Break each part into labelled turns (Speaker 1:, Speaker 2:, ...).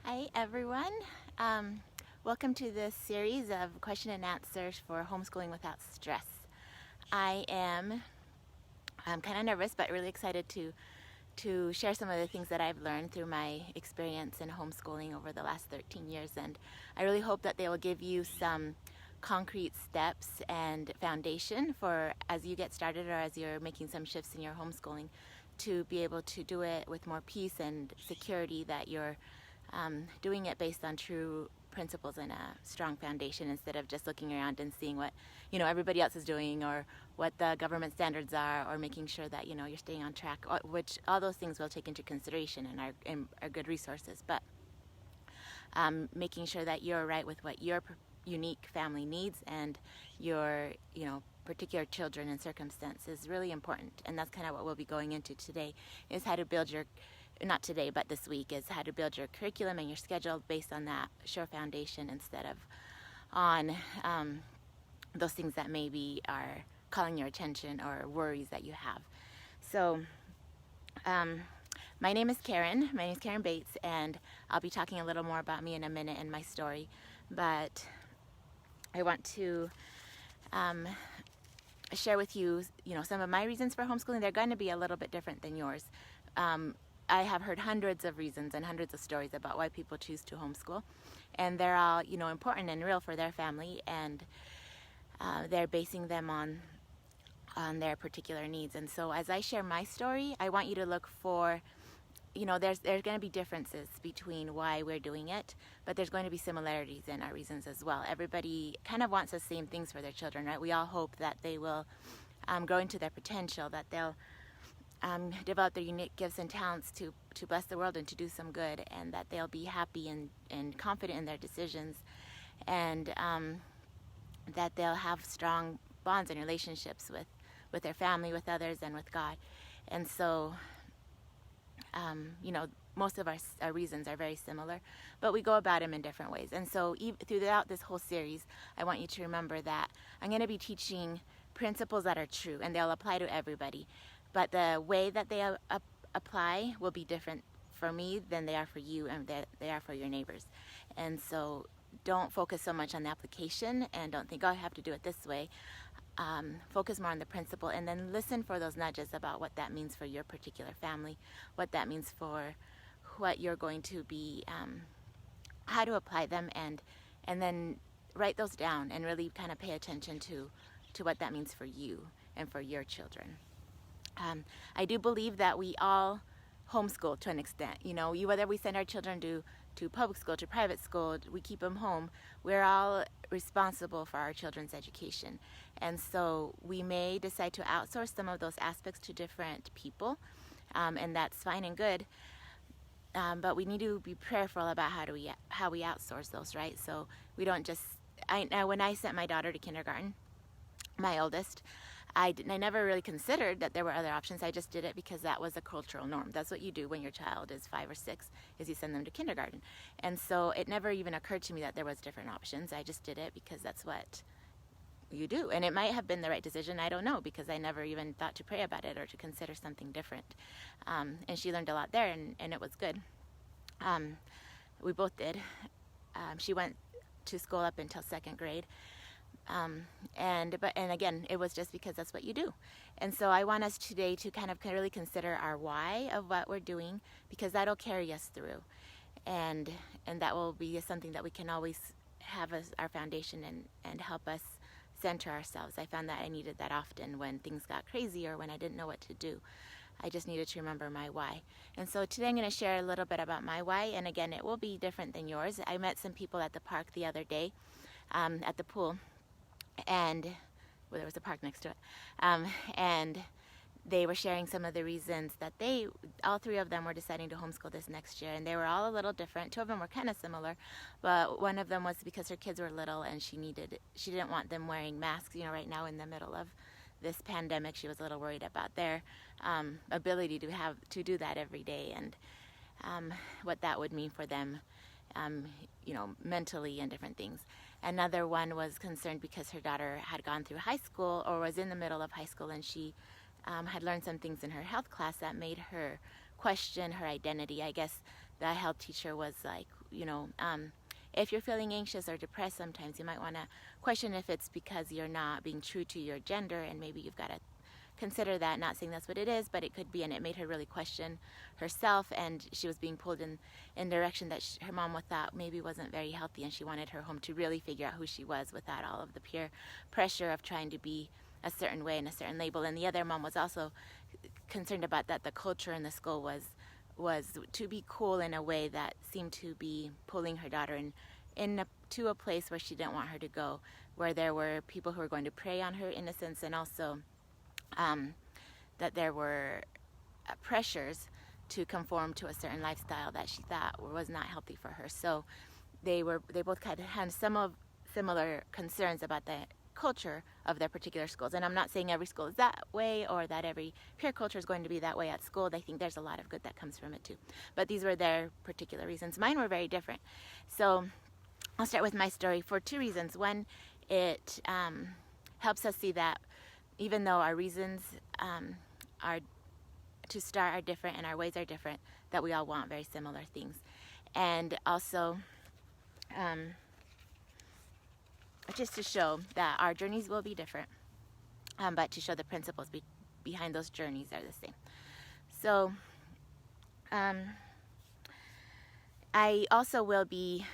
Speaker 1: Hi everyone. Welcome to this series of question and answers for homeschooling without stress. I'm kind of nervous but really excited to share some of the things that I've learned through my experience in homeschooling over the last 13 years, and I really hope that they will give you some concrete steps and foundation for as you get started or as you're making some shifts in your homeschooling to be able to do it with more peace and security, that you're doing it based on true principles and a strong foundation, instead of just looking around and seeing what everybody else is doing, or what the government standards are, or making sure that you're staying on track, which all those things we'll take into consideration and are good resources, but making sure that you're right with what your unique family needs and your particular children and circumstance is really important. And that's kind of what we'll be going into today, is how to build your, not today but this week, is how to build your curriculum and your schedule based on that sure foundation, instead of on those things that maybe are calling your attention or worries that you have. So my name is Karen. My name is Karen Bates, and I'll be talking a little more about me in a minute and my story, but I want to share with you, some of my reasons for homeschooling. They're going to be a little bit different than yours. I have heard hundreds of reasons and hundreds of stories about why people choose to homeschool, and they're all, important and real for their family, and they're basing them on their particular needs. And so as I share my story, I want you to look for, there's going to be differences between why we're doing it, but there's going to be similarities in our reasons as well. Everybody kind of wants the same things for their children, right? We all hope that they will grow into their potential, that they'll develop their unique gifts and talents to bless the world and to do some good, and that they'll be happy and confident in their decisions, and that they'll have strong bonds and relationships with their family, with others, and with God. And so most of our reasons are very similar, but we go about them in different ways. And so throughout this whole series, I want you to remember that I'm going to be teaching principles that are true, and they'll apply to everybody. But the way that they apply will be different for me than they are for you, and they are for your neighbors. And so don't focus so much on the application, and don't think, oh, I have to do it this way. Focus more on the principle, and then listen for those nudges about what that means for your particular family, what that means for what you're going to be, how to apply them, and then write those down and really kind of pay attention to what that means for you and for your children. I do believe that we all homeschool to an extent. Whether we send our children to public school, to private school, we keep them home, we're all responsible for our children's education. And so we may decide to outsource some of those aspects to different people, and that's fine and good. But we need to be prayerful about how we outsource those, right? So we don't just, when I sent my daughter to kindergarten, my oldest, I never really considered that there were other options. I just did it because that was a cultural norm. That's what you do when your child is 5 or 6, is you send them to kindergarten. And so it never even occurred to me that there was different options. I just did it because that's what you do. And it might have been the right decision, I don't know, because I never even thought to pray about it or to consider something different. And she learned a lot there, and it was good. We both did. She went to school up until 2nd grade. And again, it was just because that's what you do. And so I want us today to kind of really consider our why of what we're doing, because that'll carry us through, and that will be something that we can always have as our foundation and help us center ourselves. I found that I needed that often when things got crazy or when I didn't know what to do. I just needed to remember my why. And so today I'm going to share a little bit about my why, and again, it will be different than yours. I met some people at the park the other day, at the pool, and there was a park next to it, and they were sharing some of the reasons that all 3 of them were deciding to homeschool this next year, and they were all a little different. 2 of them were kind of similar, but one of them was because her kids were little and she didn't want them wearing masks. Right now in the middle of this pandemic, she was a little worried about their ability to do that every day, and what that would mean for them, mentally and different things. Another one was concerned because her daughter had gone through high school, or was in the middle of high school, and she had learned some things in her health class that made her question her identity. I guess the health teacher was like, if you're feeling anxious or depressed sometimes, you might want to question if it's because you're not being true to your gender, and maybe you've got to consider that. Not saying that's what it is, but it could be. And it made her really question herself, and she was being pulled in direction that her mom thought maybe wasn't very healthy, and she wanted her home to really figure out who she was without all of the peer pressure of trying to be a certain way and a certain label. And the other mom was also concerned about that the culture in the school was to be cool in a way that seemed to be pulling her daughter to a place where she didn't want her to go, where there were people who were going to prey on her innocence, and also that there were pressures to conform to a certain lifestyle that she thought was not healthy for her. So they both kind of had similar concerns about the culture of their particular schools. And I'm not saying every school is that way, or that every peer culture is going to be that way at school. I think there's a lot of good that comes from it too. But these were their particular reasons. Mine were very different. So I'll start with my story for two reasons. One, it helps us see that even though our reasons are to start are different and our ways are different, that we all want very similar things. And also just to show that our journeys will be different, but to show the principles behind those journeys are the same. So I also will be,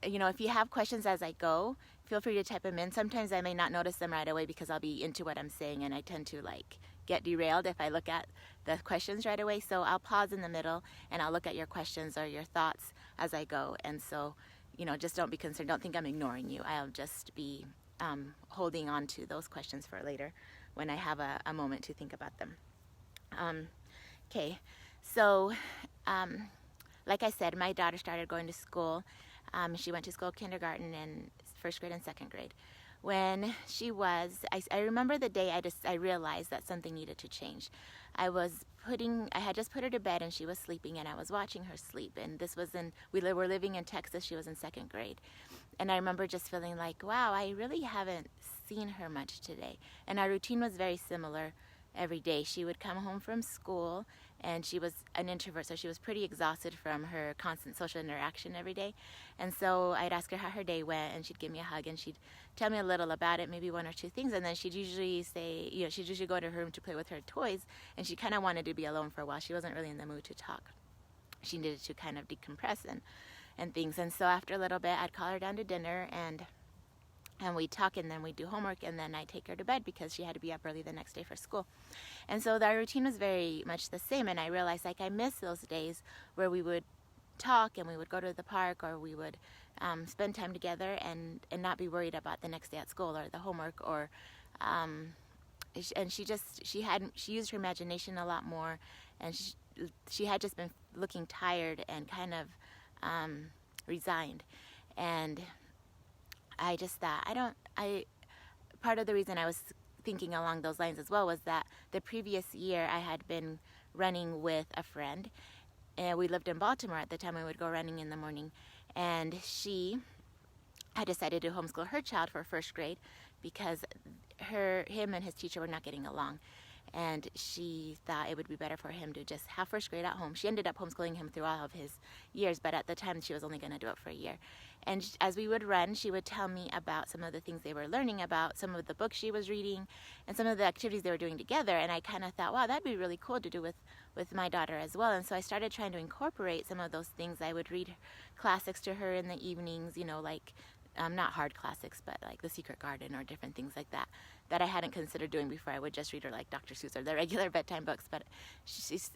Speaker 1: if you have questions as I go, feel free to type them in. Sometimes I may not notice them right away because I'll be into what I'm saying, and I tend to get derailed if I look at the questions right away. So I'll pause in the middle and I'll look at your questions or your thoughts as I go. And so, just don't be concerned. Don't think I'm ignoring you. I'll just be holding on to those questions for later when I have a moment to think about them. Okay, so like I said, my daughter started going to school. She went to school, kindergarten, and first grade and second grade. When she was, I remember the day I realized that something needed to change. I had just put her to bed and she was sleeping, and I was watching her sleep. And this was we were living in Texas. She was in second grade. And I remember just feeling like, wow, I really haven't seen her much today. And our routine was very similar every day. She would come home from school, and she was an introvert, so she was pretty exhausted from her constant social interaction every day. And so I'd ask her how her day went, and she'd give me a hug, and she'd tell me a little about it, maybe one or two things, and then she'd usually say, she'd usually go to her room to play with her toys, and she kind of wanted to be alone for a while. She wasn't really in the mood to talk. She needed to kind of decompress and things. And so after a little bit, I'd call her down to dinner, and we'd talk, and then we'd do homework, and then I'd take her to bed because she had to be up early the next day for school. And so our routine was very much the same, and I realized I miss those days where we would talk and we would go to the park, or we would spend time together and not be worried about the next day at school or the homework, or and she used her imagination a lot more, and she had just been looking tired and kind of resigned. And I just thought, part of the reason I was thinking along those lines as well was that the previous year I had been running with a friend, and we lived in Baltimore at the time. We would go running in the morning, and she had decided to homeschool her child for first grade because him and his teacher were not getting along. And she thought it would be better for him to just have first grade at home. She ended up homeschooling him through all of his years, but at the time she was only going to do it for a year. And as we would run, she would tell me about some of the things they were learning about, some of the books she was reading, and some of the activities they were doing together. And I kind of thought, wow, that'd be really cool to do with my daughter as well. And so I started trying to incorporate some of those things. I would read classics to her in the evenings, not hard classics, but like The Secret Garden or different things like that I hadn't considered doing before. I would just read her like Dr. Seuss or the regular bedtime books. But she's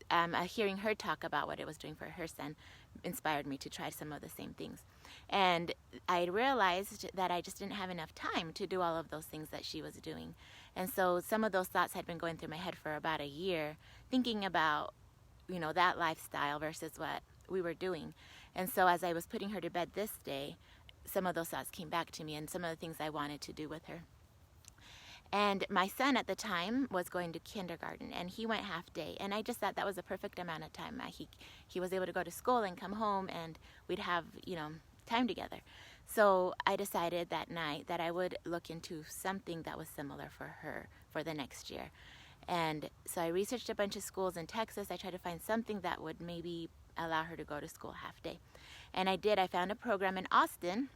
Speaker 1: hearing her talk about what it was doing for her son inspired me to try some of the same things. And I realized that I just didn't have enough time to do all of those things that she was doing. And so some of those thoughts had been going through my head for about a year, thinking about, that lifestyle versus what we were doing. And so as I was putting her to bed this day, some of those thoughts came back to me and some of the things I wanted to do with her. And my son at the time was going to kindergarten, and he went half day. And I just thought that was a perfect amount of time. He was able to go to school and come home, and we'd have, time together. So I decided that night that I would look into something that was similar for her for the next year. And so I researched a bunch of schools in Texas. I tried to find something that would maybe allow her to go to school half day. And I did. I found a program in Austin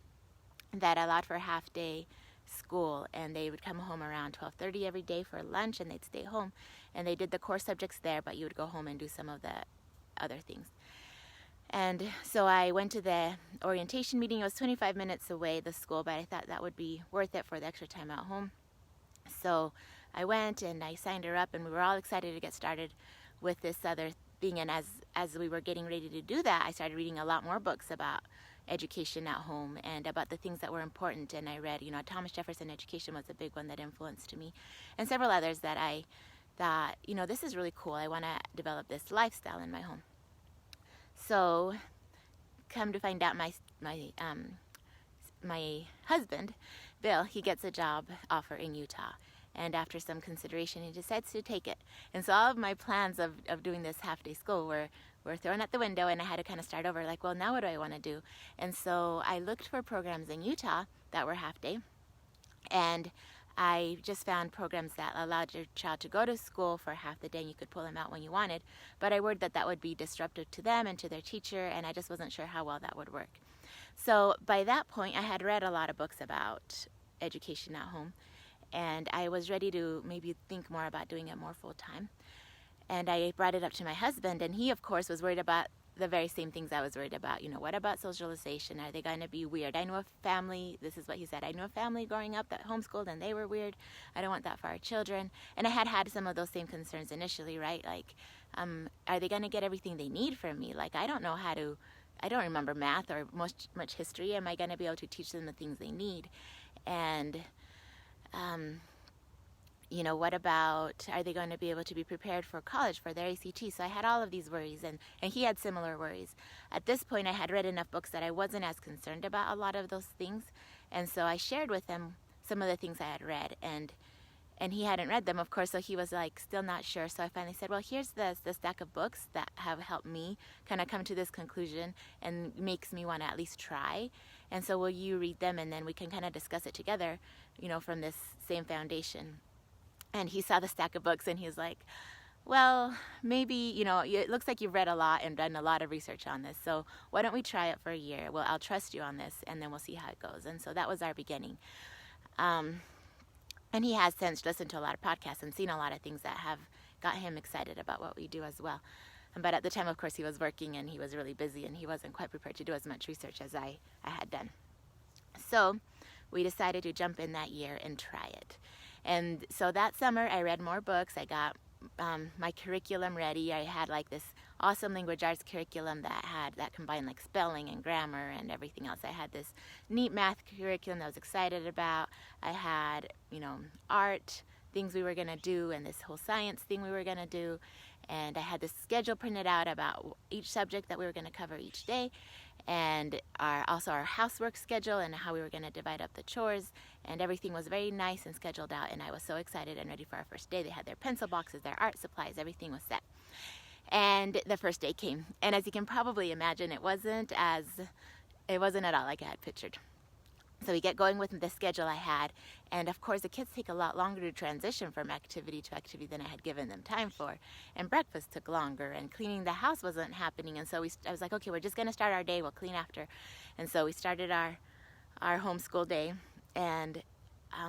Speaker 1: that allowed for half day school, and they would come home around 12:30 every day for lunch, and they'd stay home, and they did the core subjects there, but you would go home and do some of the other things. And so I went to the orientation meeting. It was 25 minutes away, the school, but I thought that would be worth it for the extra time at home. So I went and I signed her up, and we were all excited to get started with this other thing. And as we were getting ready to do that, I started reading a lot more books about education at home and about the things that were important. And I read, Thomas Jefferson Education was a big one that influenced me, and several others that I thought, this is really cool. I want to develop this lifestyle in my home. So come to find out, my husband, Bill, he gets a job offer in Utah. And after some consideration, he decides to take it. And so all of my plans of doing this half-day school were thrown out the window, and I had to kind of start over, like, well, now what do I want to do? And so I looked for programs in Utah that were half-day, and I just found programs that allowed your child to go to school for half the day, and you could pull them out when you wanted. But I worried that that would be disruptive to them and to their teacher, and I just wasn't sure how well that would work. So by that point, I had read a lot of books about education at home, and I was ready to maybe think more about doing it more full-time. And I brought it up to my husband, and he, of course, was worried about the very same things I was worried about. What about socialization? Are they going to be weird? I knew a family, this is what he said, I knew a family growing up that homeschooled, and they were weird. I don't want that for our children. And I had some of those same concerns initially, right? Like, are they going to get everything they need from me? Like, I don't remember math or much history. Am I going to be able to teach them the things they need? And what about, are they going to be able to be prepared for college, for their ACT? So I had all of these worries, and he had similar worries. At this point, I had read enough books that I wasn't as concerned about a lot of those things. And so I shared with him some of the things I had read, and he hadn't read them, of course, so he was like still not sure. So I finally said, well, here's the stack of books that have helped me kind of come to this conclusion and makes me want to at least try. And so will you read them, and then we can kind of discuss it together, from this same foundation. And he saw the stack of books, and he was like, well, maybe, it looks like you've read a lot and done a lot of research on this, so why don't we try it for a year? Well, I'll trust you on this, and then we'll see how it goes. And so that was our beginning. And he has since listened to a lot of podcasts and seen a lot of things that have got him excited about what we do as well. But at the time, of course, he was working, and he was really busy, and he wasn't quite prepared to do as much research as I had done. So we decided to jump in that year and try it. And so that summer, I read more books. I got my curriculum ready. I had like this awesome language arts curriculum that combined like spelling and grammar and everything else. I had this neat math curriculum that I was excited about. I had, art things we were going to do, and this whole science thing we were going to do. And I had this schedule printed out about each subject that we were going to cover each day, and also our housework schedule and how we were going to divide up the chores, and everything was very nice and scheduled out, and I was so excited and ready for our first day. They had their pencil boxes, their art supplies, everything was set. And the first day came, and as you can probably imagine, it wasn't at all like I had pictured. So we get going with the schedule I had, and of course the kids take a lot longer to transition from activity to activity than I had given them time for, and breakfast took longer, and cleaning the house wasn't happening, and so I was like, okay, we're just going to start our day, we'll clean after. And so we started our homeschool day, and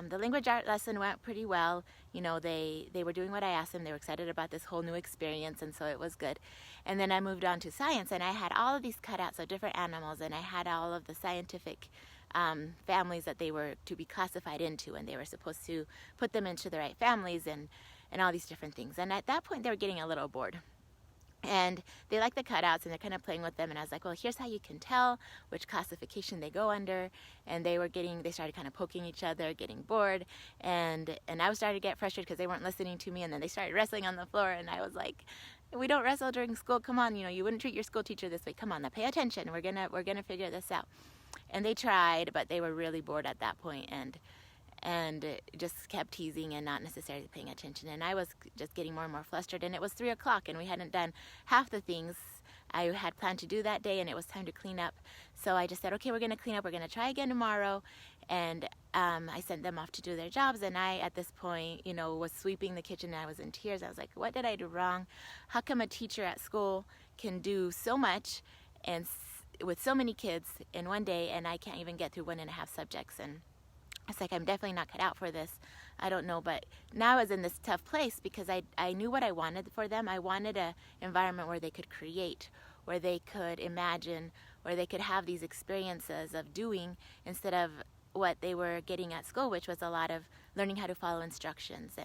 Speaker 1: the language art lesson went pretty well. They were doing what I asked them. They were excited about this whole new experience, and so it was good. And then I moved on to science, and I had all of these cutouts of different animals, and I had all of the scientific families that they were to be classified into, and they were supposed to put them into the right families and all these different things. And at that point, they were getting a little bored. And they like the cutouts, and they're kind of playing with them. And I was like, well, here's how you can tell which classification they go under. And they started kind of poking each other, getting bored. And I was starting to get frustrated because they weren't listening to me. And then they started wrestling on the floor. And I was like, we don't wrestle during school. Come on, you wouldn't treat your school teacher this way. Come on, now pay attention. We're gonna figure this out. And they tried, but they were really bored at that point, and just kept teasing and not necessarily paying attention. And I was just getting more and more flustered, and it was 3 o'clock, and we hadn't done half the things I had planned to do that day, and it was time to clean up. So I just said, okay, we're going to clean up. We're going to try again tomorrow. And I sent them off to do their jobs, and I, at this point, was sweeping the kitchen, and I was in tears. I was like, what did I do wrong? How come a teacher at school can do so much and with so many kids in one day, and I can't even get through 1.5 subjects. And it's like, I'm definitely not cut out for this. I don't know, but now I was in this tough place because I knew what I wanted for them. I wanted an environment where they could create, where they could imagine, where they could have these experiences of doing instead of what they were getting at school, which was a lot of learning how to follow instructions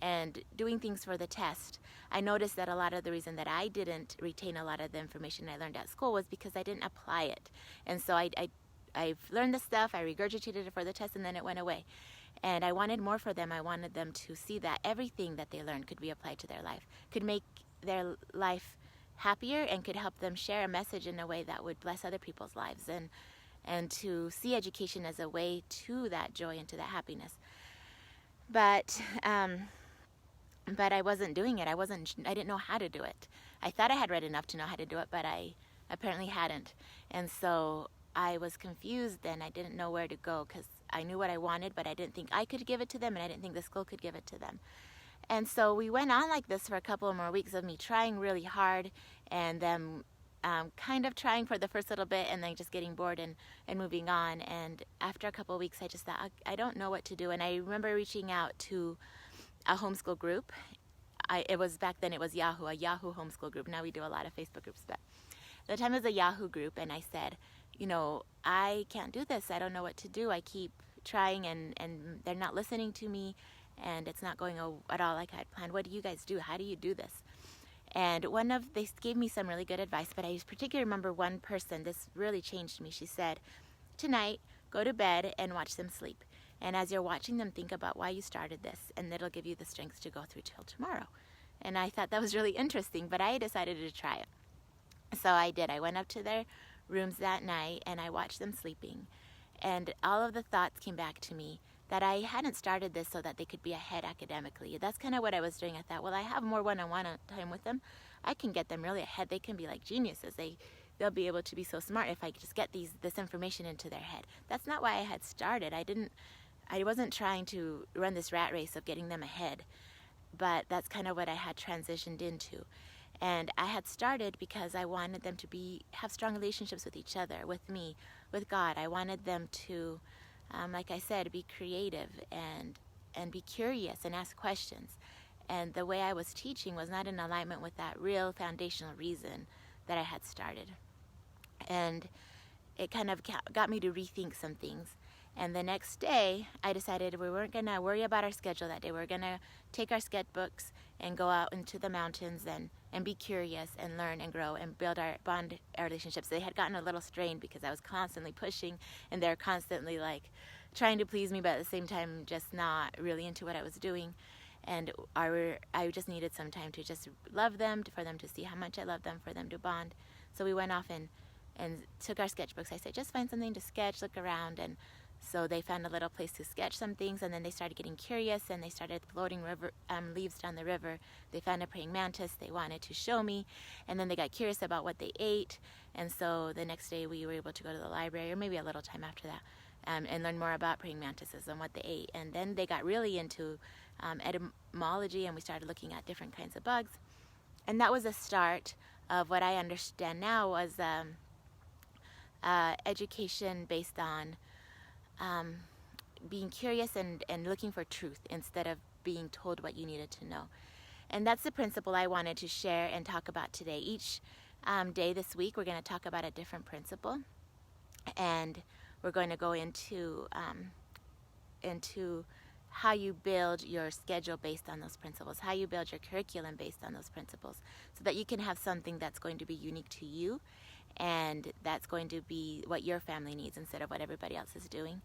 Speaker 1: and doing things for the test. I noticed that a lot of the reason that I didn't retain a lot of the information I learned at school was because I didn't apply it. And so I've learned the stuff, I regurgitated it for the test, and then it went away. And I wanted more for them. I wanted them to see that everything that they learned could be applied to their life, could make their life happier, and could help them share a message in a way that would bless other people's lives, and to see education as a way to that joy and to that happiness. But I wasn't doing it. I didn't know how to do it. I thought I had read enough to know how to do it, but I apparently hadn't. And so I was confused, and I didn't know where to go because I knew what I wanted, but I didn't think I could give it to them, and I didn't think the school could give it to them. And so we went on like this for a couple of more weeks of me trying really hard, and then kind of trying for the first little bit, and then just getting bored and moving on. And after a couple of weeks, I just thought, I don't know what to do. And I remember reaching out to a homeschool group. It was back then, it was Yahoo, a Yahoo homeschool group. Now we do a lot of Facebook groups, but at the time it was a Yahoo group. And I said, I can't do this. I don't know what to do. I keep trying, and they're not listening to me, and it's not going at all like I had planned. What do you guys do? How do you do this? And they gave me some really good advice, but I particularly remember one person, this really changed me. She said, tonight, go to bed and watch them sleep. And as you're watching them, think about why you started this, and it'll give you the strength to go through till tomorrow. And I thought that was really interesting, but I decided to try it. So I did. I went up to their rooms that night, and I watched them sleeping. And all of the thoughts came back to me that I hadn't started this so that they could be ahead academically. That's kind of what I was doing. I thought, well, I have more one-on-one time with them. I can get them really ahead. They can be like geniuses. They'll be able to be so smart if I just get this information into their head. That's not why I had started. I wasn't trying to run this rat race of getting them ahead, but that's kind of what I had transitioned into. And I had started because I wanted them to have strong relationships with each other, with me, with God. I wanted them to, like I said, be creative and be curious and ask questions. And the way I was teaching was not in alignment with that real foundational reason that I had started. And it kind of got me to rethink some things. And the next day, I decided we weren't going to worry about our schedule that day. We were going to take our sketchbooks and go out into the mountains and be curious and learn and grow and build our relationships. They had gotten a little strained because I was constantly pushing, and they're constantly like trying to please me, but at the same time just not really into what I was doing. And I just needed some time to just love them, for them to see how much I love them, for them to bond. So we went off and took our sketchbooks. I said, just find something to sketch, look around. And so they found a little place to sketch some things, and then they started getting curious, and they started floating leaves down the river. They found a praying mantis. They wanted to show me, and then they got curious about what they ate. And so the next day we were able to go to the library, or maybe a little time after that, and learn more about praying mantises and what they ate. And then they got really into etymology, and we started looking at different kinds of bugs. And that was a start of what I understand now was education based on being curious and looking for truth instead of being told what you needed to know. And that's the principle I wanted to share and talk about today. Each day this week, we're going to talk about a different principle, and we're going to go into how you build your schedule based on those principles, how you build your curriculum based on those principles, so that you can have something that's going to be unique to you, and that's going to be what your family needs instead of what everybody else is doing.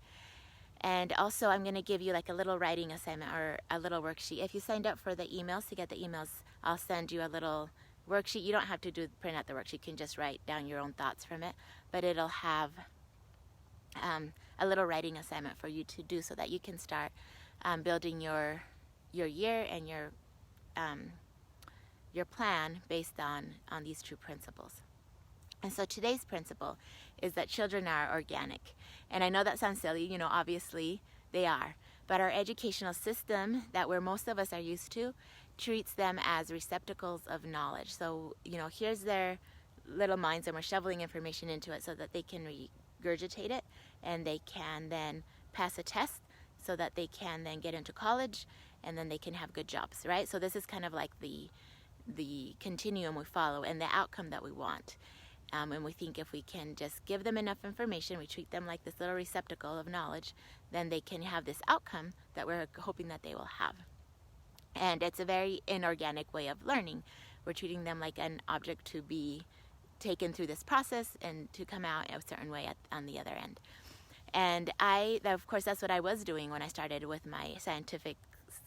Speaker 1: And also, I'm going to give you like a little writing assignment or a little worksheet. If you signed up for the emails, to get the emails, I'll send you a little worksheet. You don't have to print out the worksheet. You can just write down your own thoughts from it, but it'll have a little writing assignment for you to do so that you can start building your year and your plan based on these true principles. And so today's principle is that children are organic. And I know that sounds silly, obviously they are. But our educational system that most of us are used to treats them as receptacles of knowledge. So, here's their little minds, and we're shoveling information into it so that they can regurgitate it, and they can then pass a test so that they can then get into college, and then they can have good jobs, right? So this is kind of like the continuum we follow and the outcome that we want. And we think if we can just give them enough information, we treat them like this little receptacle of knowledge, then they can have this outcome that we're hoping that they will have. And it's a very inorganic way of learning. We're treating them like an object to be taken through this process and to come out a certain way on the other end. And of course, that's what I was doing when I started with my scientific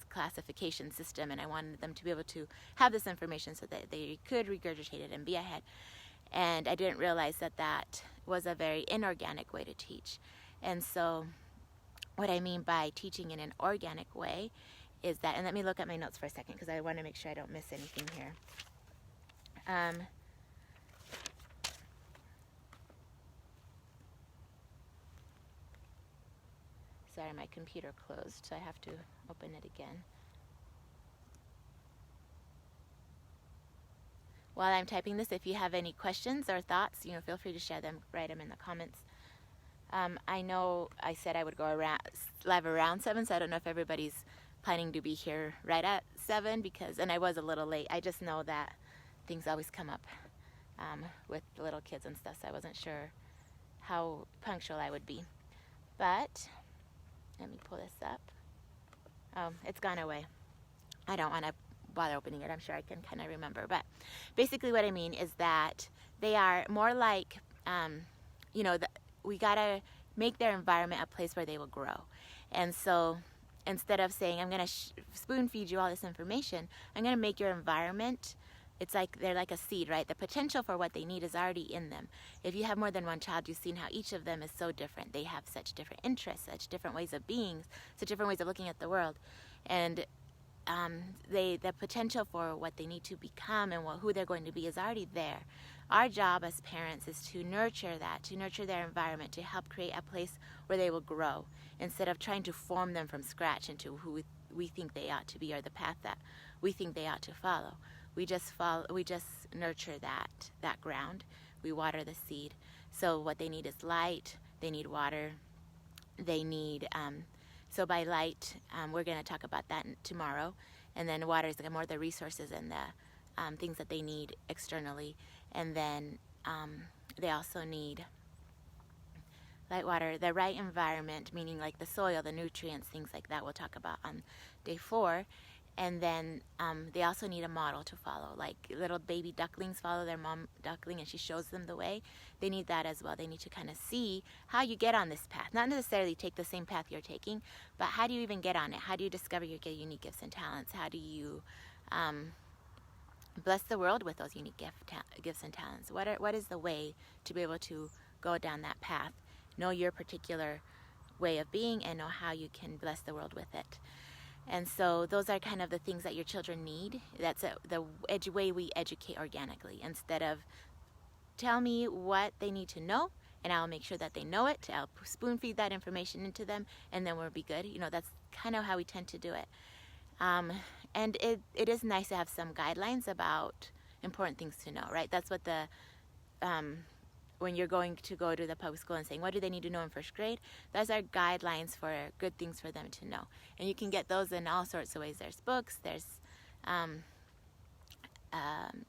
Speaker 1: classification system, and I wanted them to be able to have this information so that they could regurgitate it and be ahead. And I didn't realize that that was a very inorganic way to teach. And so what I mean by teaching in an organic way is that, and let me look at my notes for a second because I want to make sure I don't miss anything here. Sorry, my computer closed, so I have to open it again. While I'm typing this, if you have any questions or thoughts, feel free to share them, write them in the comments. I know I said I would go live around 7, so I don't know if everybody's planning to be here right at 7, and I was a little late. I just know that things always come up with the little kids and stuff, so I wasn't sure how punctual I would be. But let me pull this up. Oh, it's gone away. I don't want to bother opening it. I'm sure I can kind of remember. But basically what I mean is that they are more like, we got to make their environment a place where they will grow. And so instead of saying, I'm going to spoon feed you all this information, I'm going to make your environment, it's like they're like a seed, right? The potential for what they need is already in them. If you have more than one child, you've seen how each of them is so different. They have such different interests, such different ways of being, such different ways of looking at the world. And the potential for what they need to become and who they're going to be is already there. Our job as parents is to nurture that, to nurture their environment, to help create a place where they will grow, instead of trying to form them from scratch into who we think they ought to be or the path that we think they ought to follow. We just nurture that ground. We water the seed. So what they need is light. They need water. They need so by light, we're going to talk about that tomorrow. And then water is more the resources and the things that they need externally. And then they also need light, water, the right environment, meaning like the soil, the nutrients, things like that we'll talk about on day 4. And then they also need a model to follow. Like little baby ducklings follow their mom duckling and she shows them the way. They need that as well. They need to kind of see how you get on this path. Not necessarily take the same path you're taking, but how do you even get on it? How do you discover your unique gifts and talents? How do you bless the world with those unique gifts and talents? What is the way to be able to go down that path? Know your particular way of being and know how you can bless the world with it. And so those are kind of the things that your children need. That's the way we educate organically. Instead of tell me what they need to know, and I'll make sure that they know it. I'll spoon feed that information into them, and then we'll be good. That's kind of how we tend to do it. And it is nice to have some guidelines about important things to know, right? That's what when you're going to go to the public school and saying, what do they need to know in first grade? Those are guidelines for good things for them to know. And you can get those in all sorts of ways. There's books, there's the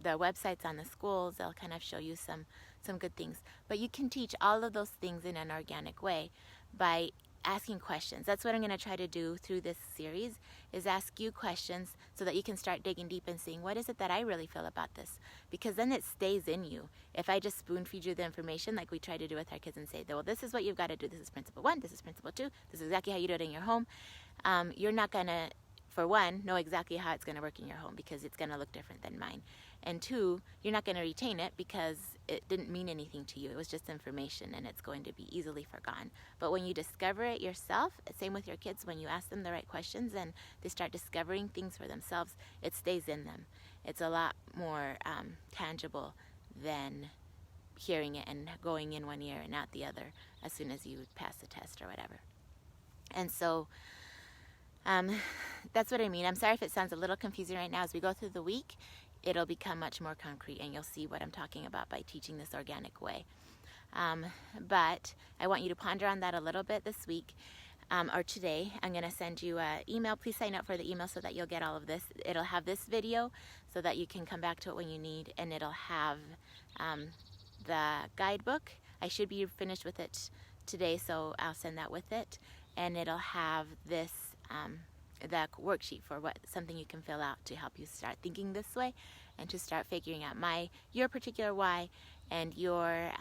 Speaker 1: websites on the schools. They'll kind of show you some good things. But you can teach all of those things in an organic way by asking questions. That's what I'm going to try to do through this series, is ask you questions so that you can start digging deep and seeing, what is it that I really feel about this? Because then it stays in you. If I just spoon feed you the information like we try to do with our kids and say, well, this is what you've got to do. This is principle 1, this is principle 2, this is exactly how you do it in your home. You're not going to, for one, know exactly how it's going to work in your home because it's going to look different than mine. And 2, you're not going to retain it because it didn't mean anything to you. It was just information and it's going to be easily forgotten. But when you discover it yourself, same with your kids, when you ask them the right questions and they start discovering things for themselves, it stays in them. It's a lot more tangible than hearing it and going in one ear and out the other as soon as you pass the test or whatever. And so That's what I mean. I'm sorry if it sounds a little confusing right now. As we go through the week, it'll become much more concrete, and you'll see what I'm talking about by teaching this organic way. But I want you to ponder on that a little bit this week, or today. I'm going to send you an email. Please sign up for the email so that you'll get all of this. It'll have this video so that you can come back to it when you need, and it'll have the guidebook. I should be finished with it today, so I'll send that with it. And it'll have this, the worksheet for something you can fill out to help you start thinking this way and to start figuring out your particular why and your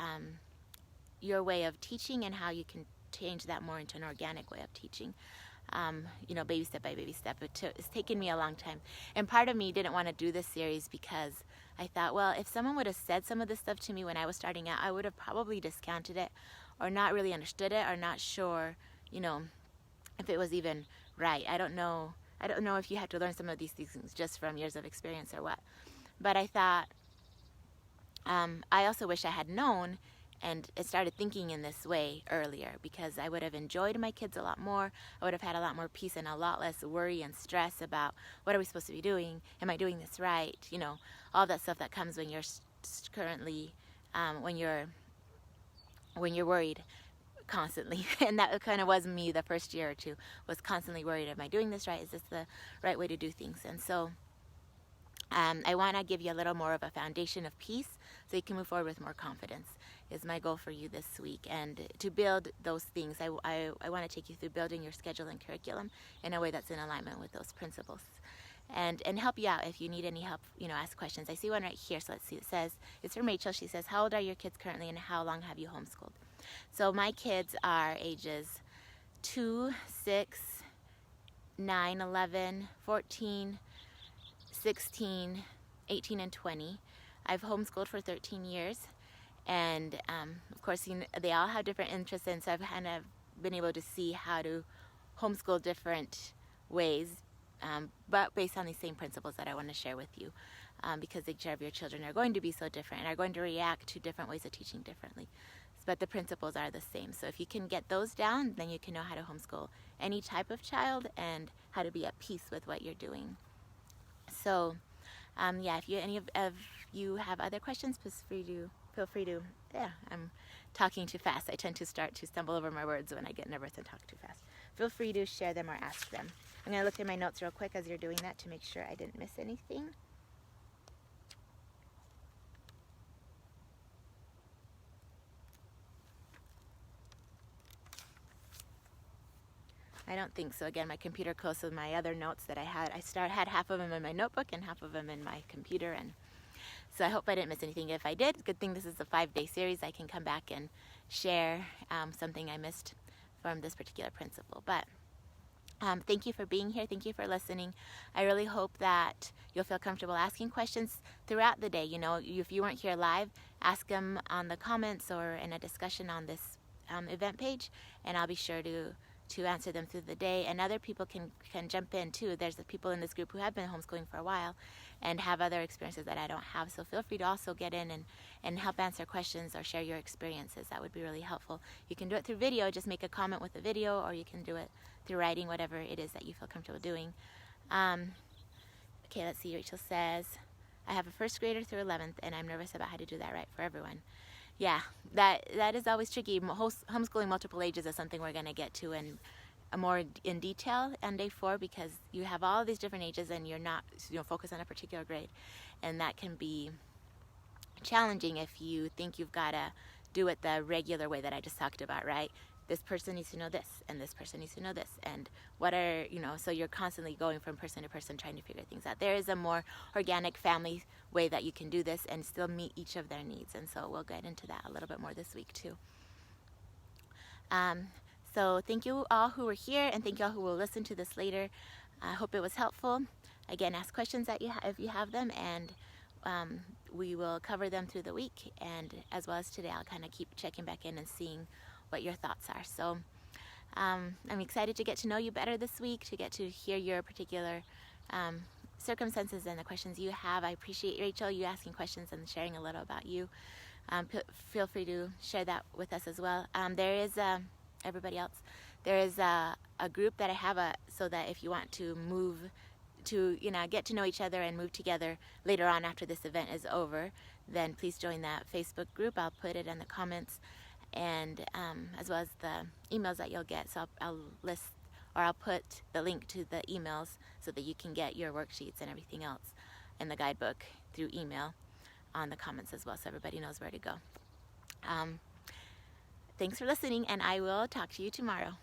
Speaker 1: way of teaching, and how you can change that more into an organic way of teaching. Baby step by baby step. It's taken me a long time. And part of me didn't want to do this series because I thought, well, if someone would have said some of this stuff to me when I was starting out, I would have probably discounted it or not really understood it or not sure, if it was even right. I don't know if you have to learn some of these things just from years of experience or what. But I thought, I also wish I had known and started thinking in this way earlier, because I would have enjoyed my kids a lot more. I would have had a lot more peace and a lot less worry and stress about what are we supposed to be doing? Am I doing this right? All that stuff that comes when you're currently, when you're worried constantly. And that kind of was me the first year or two, was constantly worried, am I doing this right? Is this the right way to do things? And so I want to give you a little more of a foundation of peace so you can move forward with more confidence, is my goal for you this week. And to build those things, I want to take you through building your schedule and curriculum in a way that's in alignment with those principles. And help you out if you need any help, ask questions. I see one right here, so let's see. It says, it's from Rachel. She says, how old are your kids currently and how long have you homeschooled? So my kids are ages 2, 6, 9, 11, 14, 16, 18, and 20. I've homeschooled for 13 years. And of course, they all have different interests, and so I've kind of been able to see how to homeschool different ways, but based on these same principles that I want to share with you, because each of your children are going to be so different and are going to react to different ways of teaching differently. But the principles are the same. So if you can get those down, then you can know how to homeschool any type of child and how to be at peace with what you're doing. So, if any of you have other questions, feel free to, I'm talking too fast. I tend to start to stumble over my words when I get nervous and talk too fast. Feel free to share them or ask them. I'm going to look through my notes real quick as you're doing that to make sure I didn't miss anything. I don't think so. Again, my computer closed with my other notes that I had. I had half of them in my notebook and half of them in my computer, and so I hope I didn't miss anything. If I did, good thing this is a 5-day series. I can come back and share something I missed from this particular principle. But thank you for being here. Thank you for listening. I really hope that you'll feel comfortable asking questions throughout the day. If you weren't here live, ask them on the comments or in a discussion on this event page, and I'll be sure to answer them through the day. And other people can jump in too. There's the people in this group who have been homeschooling for a while and have other experiences that I don't have. So feel free to also get in and help answer questions or share your experiences. That would be really helpful. You can do it through video, just make a comment with the video, or you can do it through writing, whatever it is that you feel comfortable doing. Okay, let's see. Rachel says, I have a first grader through 11th, and I'm nervous about how to do that right for everyone. Yeah, that is always tricky. Homeschooling multiple ages is something we're going to get to in more in detail on day 4, because you have all these different ages and you're not focused on a particular grade, and that can be challenging if you think you've got to do it the regular way that I just talked about, right? This person needs to know this, and this person needs to know this, and so you're constantly going from person to person trying to figure things out. There is a more organic family way that you can do this and still meet each of their needs, and so we'll get into that a little bit more this week too. So thank you all who were here, and thank you all who will listen to this later. I hope it was helpful. Again, ask questions that if you have them, and we will cover them through the week, and as well as today, I'll kind of keep checking back in and seeing what your thoughts are. So I'm excited to get to know you better this week, to get to hear your particular circumstances and the questions you have. I appreciate, Rachel, you asking questions and sharing a little about you. Feel free to share that with us as well. There is everybody else, There is a group that I have so that if you want to move to, get to know each other and move together later on after this event is over, then please join that Facebook group. I'll put it in the comments, and as well as the emails that you'll get. So I'll list, or I'll put the link to the emails so that you can get your worksheets and everything else in the guidebook through email on the comments as well, so everybody knows where to go. Thanks for listening, and I will talk to you tomorrow.